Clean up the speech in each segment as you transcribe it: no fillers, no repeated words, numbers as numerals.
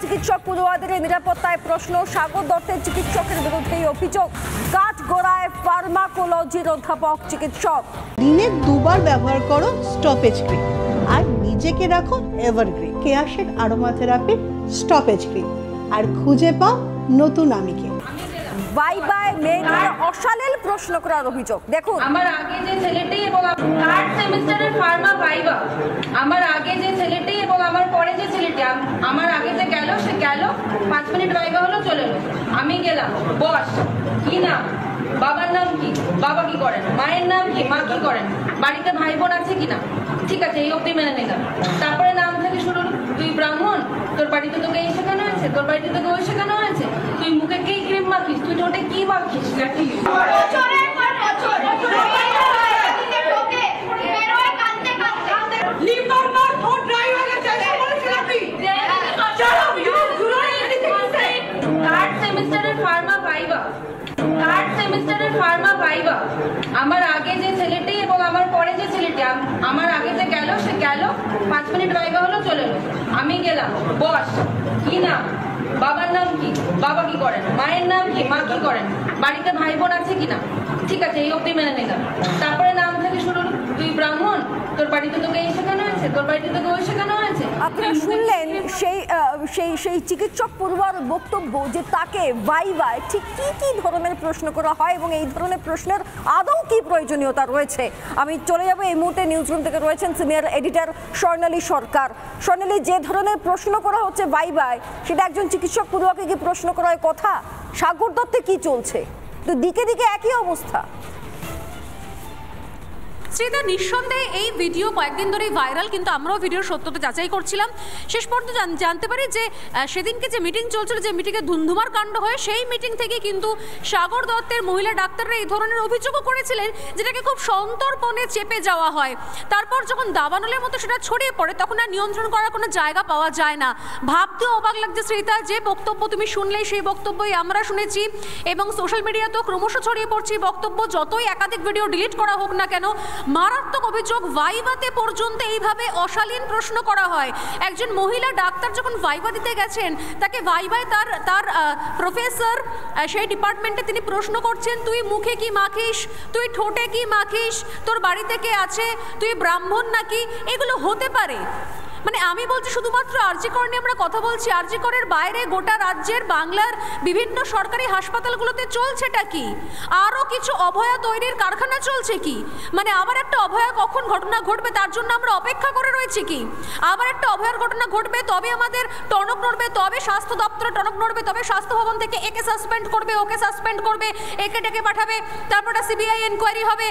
চিকিৎসক পড়ুয়াদের নিরাপত্তায় প্রশ্ন। সাগর দত্তের চিকিৎসকের বিরুদ্ধে অভিযোগ, কাঠগড়ায় ফার্মাকোলজির অধ্যাপক চিকিৎসক। দিনে দুবার ব্যবহার করো স্টপেজ ক্রিম আর নিজেকে রাখো এভারগ্রিন কেয়াশেড আরোমা থেরাপির স্টপেজ ক্রিম, আর খুঁজে পাও নতুন আমিকে। ভাইভায় মেয়েদের অশালীল প্রশ্ন করার অভিযোগ। দেখুন, আমার আগে যে ছেলেটি এবং থার্ড সেমিস্টারের ফার্মা ভাইভা, আমার আগে যে ছেলেটি এবং আমার পরে যে ছেলেটি, আমার আগে যে গেল সে গেল, 5 মিনিট ভাইভা হলো, চলে এলো। আমি গেলাম, বস কি নাম, বাবার নাম কি, বাবা কি করেন, মায়ের নাম কি, মা কি করেন, বাড়িতে ভাই বোন আছে কিনা, ঠিক আছে এই অব্দি মেনে নিলাম। তারপরে নাম থেকে শুরু, তুই ব্রাহ্মণ, তোর বাড়িতে তোকে এই শেখানো হয়েছে, তোর বাড়িতে তোকে ওই শেখানো হয়েছে, তুই মুখে কি ক্রিম মাখিস, তুই ঠোঁটে কি মাখিস, আমার আগে যে ছেলেটি এবং আমার পরে যে ছেলেটি, আমার আগে যে গেল সে গেল, 5 মিনিট ভাইভা হলো, চলে এলো। আমি গেলাম, বস কি নাম, বাবার নাম কি, বাবা কি করেন, মায়ের নাম কি, মা কি করেন, বাড়িতে ভাই বোন আছে কিনা, ঠিক আছে এই অব্দি মেনে নিলাম। তারপরে নাম থেকে শুরু, তুই ব্রাহ্মণ, তোর বাড়িতে তোকে এই শেখানো হয়েছে, তোর বাড়িতে তোকে ওই শেখানো হয়েছে। আপনারা শুনলেন সেই চিকিৎসক পড়ুয়ার বক্তব্য যে তাকে ভাইভায় ঠিক কি ধরনের প্রশ্ন করা হয় এবং এই ধরনের প্রশ্নের আদৌ কি প্রয়োজনীয়তা রয়েছে। আমি চলে যাব, এই মুহূর্তে নিউজরুম থেকে রয়েছেন সিনিয়র এডিটর স্বর্ণালী সরকার। স্বর্ণালী, যে ধরনের প্রশ্ন করা হচ্ছে ভাইভায়, সেটা একজন চিকিৎসক পড়ুয়াকে কি প্রশ্ন করার কথা? সাগর দত্তে কি চলছে? তো দিকে দিকে একই অবস্থা। শ্রীদা, নিঃসন্দেহে এই ভিডিও কয়েকদিন ধরেই ভাইরাল, কিন্তু আমরাও ভিডিওর সত্যতা যাচাই করছিলাম। শেষ পর্যন্ত জানতে পারি যে সেদিনকে যে মিটিং চলছিল, যে মিটিংয়ে ধুন্ধুমার কাণ্ড হয়, সেই মিটিং থেকে কিন্তু সাগর দত্তের মহিলা ডাক্তাররা এই ধরনের অভিযোগও করেছিলেন, যেটাকে খুব সন্তর্পণে চেপে যাওয়া হয়। তারপর যখন দাবানলের মতো সেটা ছড়িয়ে পড়ে, তখন আর নিয়ন্ত্রণ করার কোনো জায়গা পাওয়া যায় না। ভাবতেও অবাক লাগছে শ্রীতা, যে বক্তব্য তুমি শুনলেই সেই বক্তব্যই আমরা শুনেছি এবং সোশ্যাল মিডিয়াতেও ক্রমশ ছড়িয়ে পড়ছে এই বক্তব্য। যতই একাধিক ভিডিও ডিলিট করা হোক না কেন, মারাত্মক অভিযোগ, ভাইভাতে পর্যন্ত এইভাবে অশালীন প্রশ্ন করা হয়। একজন মহিলা ডাক্তার যখন ভাইভা দিতে গেছেন, তাকে ভাইভায় তার প্রফেসর সেই ডিপার্টমেন্টে তিনি প্রশ্ন করছেন, তুই মুখে কি মাখিস, তুই ঠোঁটে কি মাখিস, তোর বাড়িতে কে আছে, তুই ব্রাহ্মণ নাকি? এগুলো হতে পারে? মানে আমি বলছি, শুধুমাত্র আরজি কর নিয়ে আমরা কথা বলছি, আরজি করের বাইরে গোটা রাজ্যের বাংলার বিভিন্ন সরকারি হাসপাতালগুলোতে চলছেটা কি? আরও কিছু অভয়া তৈরির কারখানা চলছে কি? মানে আবার একটা অভয়া কখন ঘটনা ঘটবে তার জন্য আমরা অপেক্ষা করে রয়েছি কি? আবার একটা অভয়ার ঘটনা ঘটবে তবে আমাদের টনক নড়বে, তবে স্বাস্থ্য দপ্তরে টনক নড়বে, তবে স্বাস্থ্য ভবন থেকে একে সাসপেন্ড করবে, ওকে সাসপেন্ড করবে, একে ডেকে পাঠাবে, তারপর একটা সিবিআই এনকোয়ারি হবে,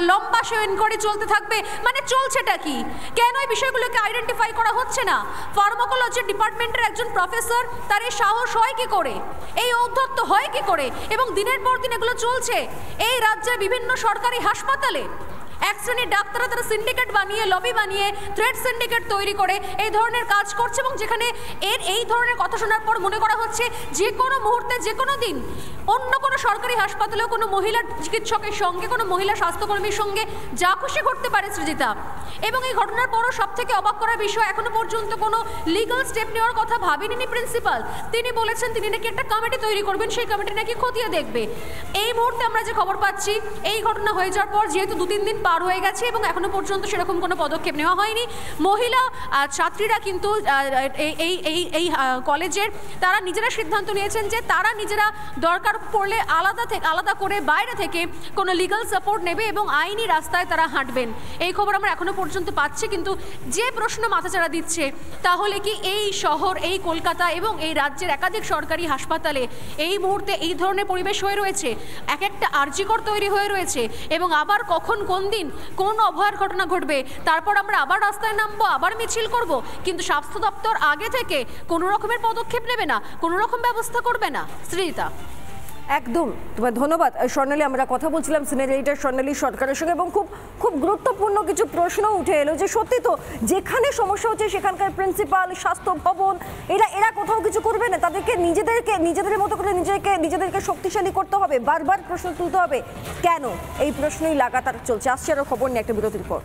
লম্বা সে এনকোয়ারি চলতে থাকবে। মানে চলছেটা কি? কেন এই বিষয়গুলোকে আইডেন্টিফাই করা হচ্ছে না? ফার্মাকোলজি ডিপার্টমেন্টের একজন প্রফেসর, তার এই সাহস হয় কি করে, এই ঔদ্ধত্য হয় কি করে, এবং দিনের পর দিন এগুলো চলছে এই রাজ্যের বিভিন্ন সরকারি হাসপাতালে। এক শ্রেণীর ডাক্তাররা তারা সিন্ডিকেট বানিয়ে, লবি বানিয়ে, থ্রেড সিন্ডিকেট তৈরি করে এই ধরনের কাজ করছে, এবং যেখানে এই ধরনের কথা শোনার পর মনে করা হচ্ছে যে কোনো মুহূর্তে, যে কোনো দিন অন্য কোনো সরকারি হাসপাতালেও কোনো মহিলা চিকিৎসকের সঙ্গে, কোনো মহিলা স্বাস্থ্যকর্মীর সঙ্গে যা খুশি ঘটতে পারে সৃজিতা। এবং এই ঘটনার পরও সব থেকে অবাক করার বিষয়, এখনো পর্যন্ত কোনো লিগাল স্টেপ নেওয়ার কথা ভাবেননি প্রিন্সিপাল। তিনি বলেছেন তিনি নাকি একটা কমিটি তৈরি করবেন, সেই কমিটি নাকি খতিয়ে দেখবে। এই মুহূর্তে আমরা যে খবর পাচ্ছি, এই ঘটনা হয়ে যাওয়ার পর যেহেতু 2-3 দিন পার হয়ে গেছে এবং এখনো পর্যন্ত সেরকম কোনো পদক্ষেপ নেওয়া হয়নি, মহিলা ছাত্রীরা কিন্তু এই কলেজের তারা নিজেরা সিদ্ধান্ত নিয়েছেন যে তারা নিজেরা দরকার পড়লে আলাদা করে বাইরে থেকে কোনো লিগাল সাপোর্ট নেবে এবং আইনি রাস্তায় তারা হাঁটবেন। এই খবর আমরা এখনো পর্যন্ত পাচ্ছি। কিন্তু যে প্রশ্ন মাথাচাড়া দিচ্ছে, তাহলে কি এই শহর, এই কলকাতা এবং এই রাজ্যের একাধিক সরকারি হাসপাতালে এই মুহূর্তে এই ধরনের পরিবেশ হয়ে রয়েছে, এক একটা আরজিকর তৈরি হয়ে রয়েছে, এবং আবার কখন কোন দিন কোন অভয়ার ঘটনা ঘটবে, তারপর আমরা আবার রাস্তায় নামবো, আবার মিছিল করব, কিন্তু স্বাস্থ্য দপ্তর আগে থেকে কোনো রকমের পদক্ষেপ নেবে না, কোনো রকম ব্যবস্থা করবে না। শ্রীতা, একদম তোমার ধন্যবাদ স্বর্ণালী। আমরা কথা বলছিলাম সিনিয়র এডিটর স্বর্ণালী সরকারের সঙ্গে, এবং খুব গুরুত্বপূর্ণ কিছু প্রশ্ন উঠে এলো যে সত্যি তো যেখানে সমস্যা হচ্ছে সেখানকার প্রিন্সিপাল, স্বাস্থ্য ভবন, এরা কোথাও কিছু করবে না? তাদেরকে নিজেদের মতো করে নিজেদেরকে শক্তিশালী করতে হবে, বারবার প্রশ্ন তুলতে হবে কেন? এই প্রশ্নই লাগাতার চলছে। আসছে আরও খবর নিয়ে একটা বিরতির পর।